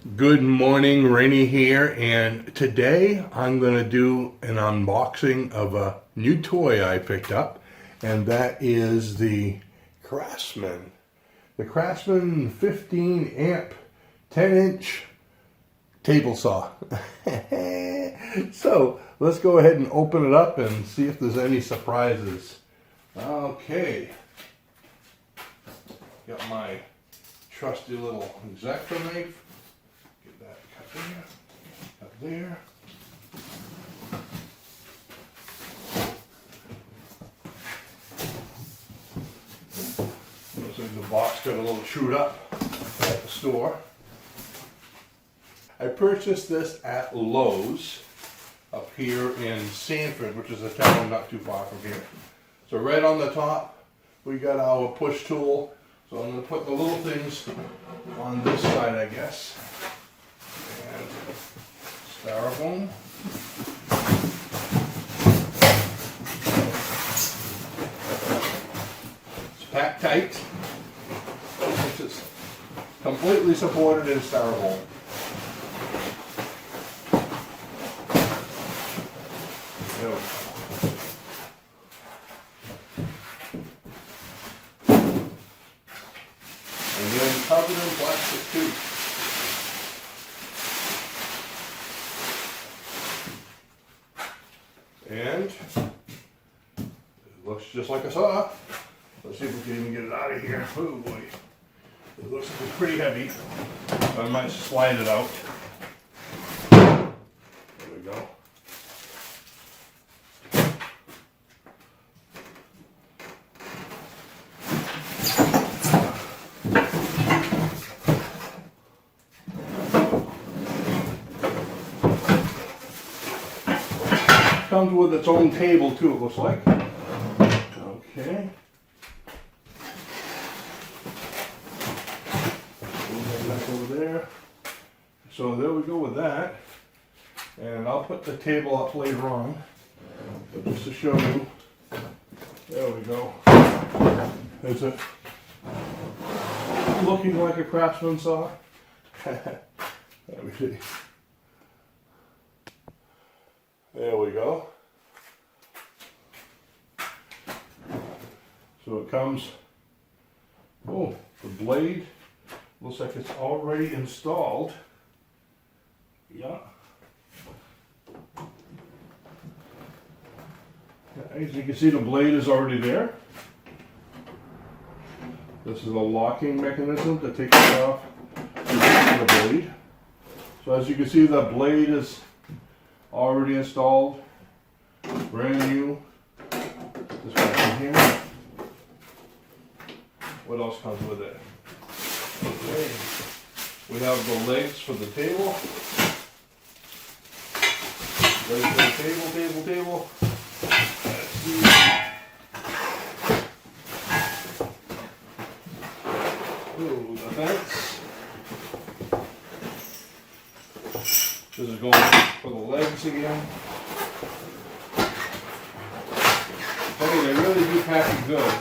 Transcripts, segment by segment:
Good morning, Rainy here, and today I'm going to do an unboxing of a new toy I picked up, and that is the Craftsman. The Craftsman 15 amp 10 inch table saw. So let's go ahead and open it up and see if there's any surprises. Okay, got my trusty little X-Acto knife. Get that cut there, Looks like the box got a little chewed up at the store. I purchased this at Lowe's up here in Sanford, which is a town not too far from here. So right on the top, we got our push tool. So I'm going to put the little things on this side, I guess. And styrofoam. It's packed tight. This is completely supported in styrofoam. There we go. And then covered in plastic too. And it looks just like a saw. Let's see if we can even get it out of here. Oh boy. It looks like it's pretty heavy. So I might slide it out. There we go. Comes with its own table too, it looks like. Okay. Move that back over there. So there we go with that. And I'll put the table up later on. But just to show you. There we go. Is it looking like a Craftsman saw? Let me see. There we go. So it comes, oh, the blade looks like it's already installed. Yeah. As you can see, the blade is already there. This is a locking mechanism to take it off the blade. So as you can see, the blade is already installed, brand new. This one in here. What else comes with it? Okay. We have the legs for the table. Legs for the table. Let's see. Ooh, the fence. This is going for the legs again. Hey, they really do pack it good.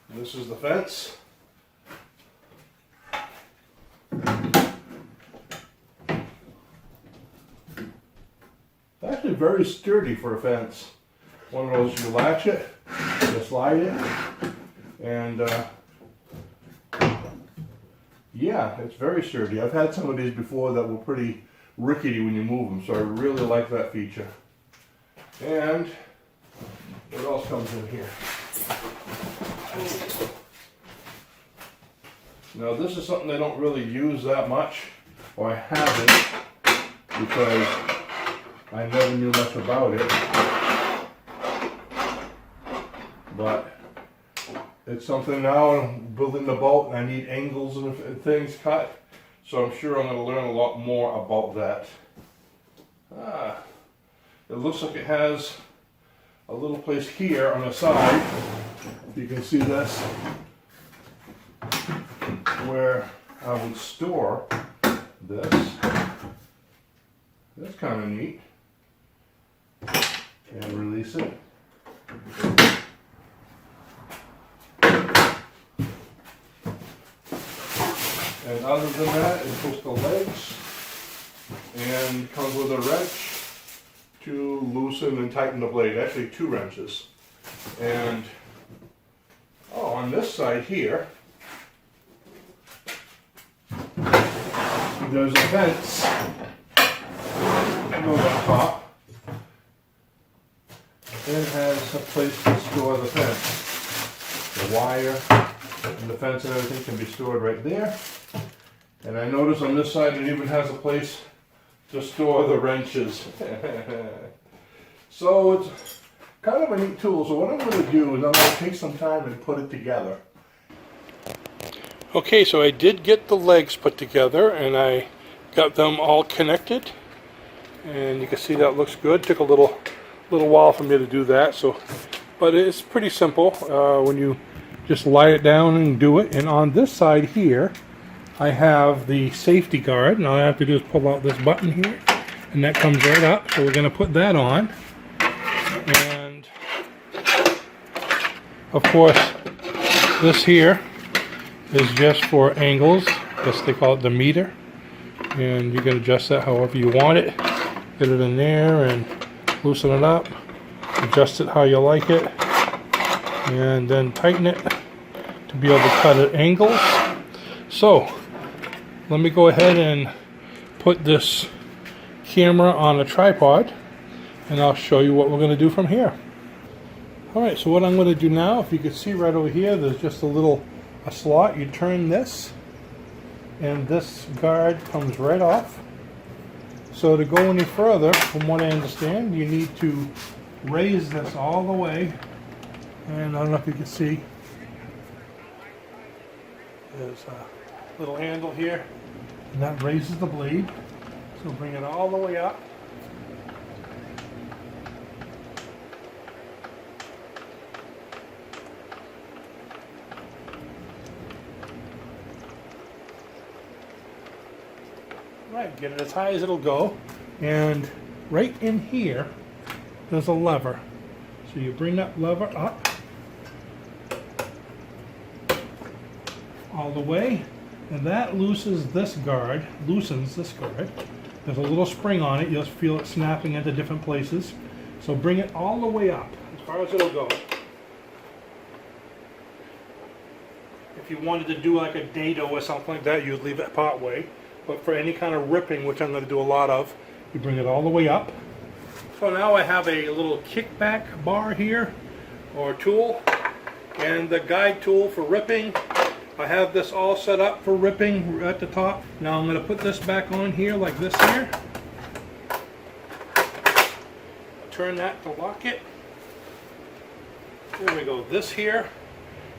And this is the fence. It's actually very sturdy for a fence. One of those, you latch it, you slide it, and yeah, it's very sturdy. I've had some of these before that were pretty rickety when you move them, so I really like that feature. And what else comes in here? Now this is something I don't really use that much, or I haven't, because I never knew much about it. But it's something now, I'm building the boat and I need angles and things cut. So I'm sure I'm going to learn a lot more about that. It looks like it has a little place here on the side. You can see this, where I would store this. That's kind of neat. And release it. And other than that, it's just the legs, and comes with a wrench to loosen and tighten the blade. Actually, 2 wrenches. And on this side here, there's a fence that goes on top. It has a place to store the fence. The wire and the fence and everything can be stored right there. And I notice on this side it even has a place to store the wrenches. So it's kind of a neat tool. So what I'm going to do is I'm going to take some time and put it together. Okay, so I did get the legs put together and I got them all connected. And you can see that looks good. Took a little while for me to do that. So, but it's pretty simple when you just lie it down and do it. And on this side here, I have the safety guard, and all I have to do is pull out this button here, and that comes right up. So we're going to put that on. And of course, this here is just for angles. I guess they call it the meter. And you can adjust that however you want it. Get it in there and loosen it up. Adjust it how you like it. And then tighten it to be able to cut at angles. So, let me go ahead and put this camera on a tripod and I'll show you what we're going to do from here. Alright, so what I'm going to do now, if you can see right over here, there's just a slot. You turn this and this guard comes right off. So to go any further, from what I understand, you need to raise this all the way. And I don't know if you can see, there's a little handle here, and that raises the blade. So bring it all the way up. Right, get it as high as it'll go. And right in here, there's a lever. So you bring that lever up all the way, and that loosens this guard. There's a little spring on it. You'll feel it snapping into different places. So bring it all the way up, as far as it'll go. If you wanted to do like a dado or something like that, you'd leave it part way. But for any kind of ripping, which I'm going to do a lot of, you bring it all the way up. So now I have a little kickback bar here, or tool, and the guide tool for ripping. I have this all set up for ripping at the top. Now I'm going to put this back on here like this here. Turn that to lock it. There we go. This here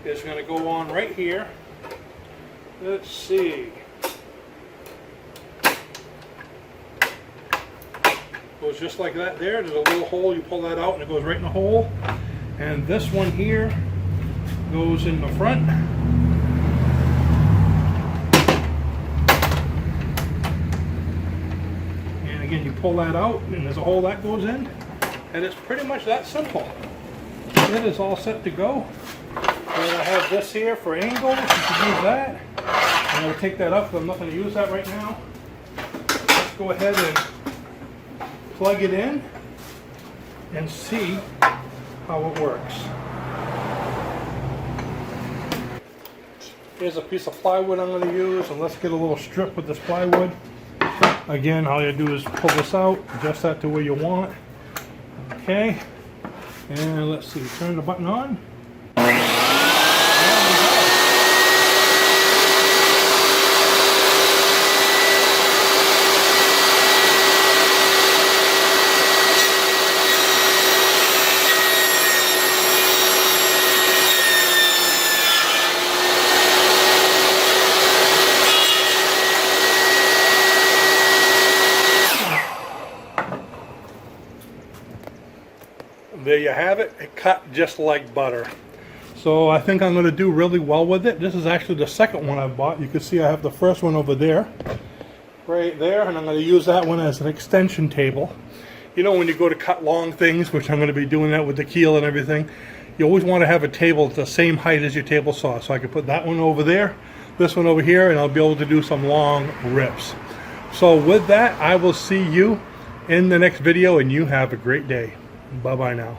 is going to go on right here. Let's see. Goes just like that there. There's a little hole. You pull that out and it goes right in the hole. And this one here goes in the front. And again, you pull that out and there's a hole that goes in. And it's pretty much that simple. It is all set to go. And I have this here for angles. You can use that. I'm going to take that up, but I'm not going to use that right now. Let's go ahead and plug it in and see how it works. Here's a piece of plywood I'm going to use, and let's get a little strip with this plywood. Again, all you do is pull this out, adjust that to where you want. Okay, and let's see, turn the button on. There you have it. It cut just like butter. So I think I'm going to do really well with it. This is actually the second one I bought. You can see I have the first one over there, right there, and I'm going to use that one as an extension table. You know, when you go to cut long things, which I'm going to be doing that with the keel and everything, you always want to have a table the same height as your table saw. So I can put that one over there, this one over here, and I'll be able to do some long rips. So with that, I will see you in the next video, and you have a great day. Bye-bye now.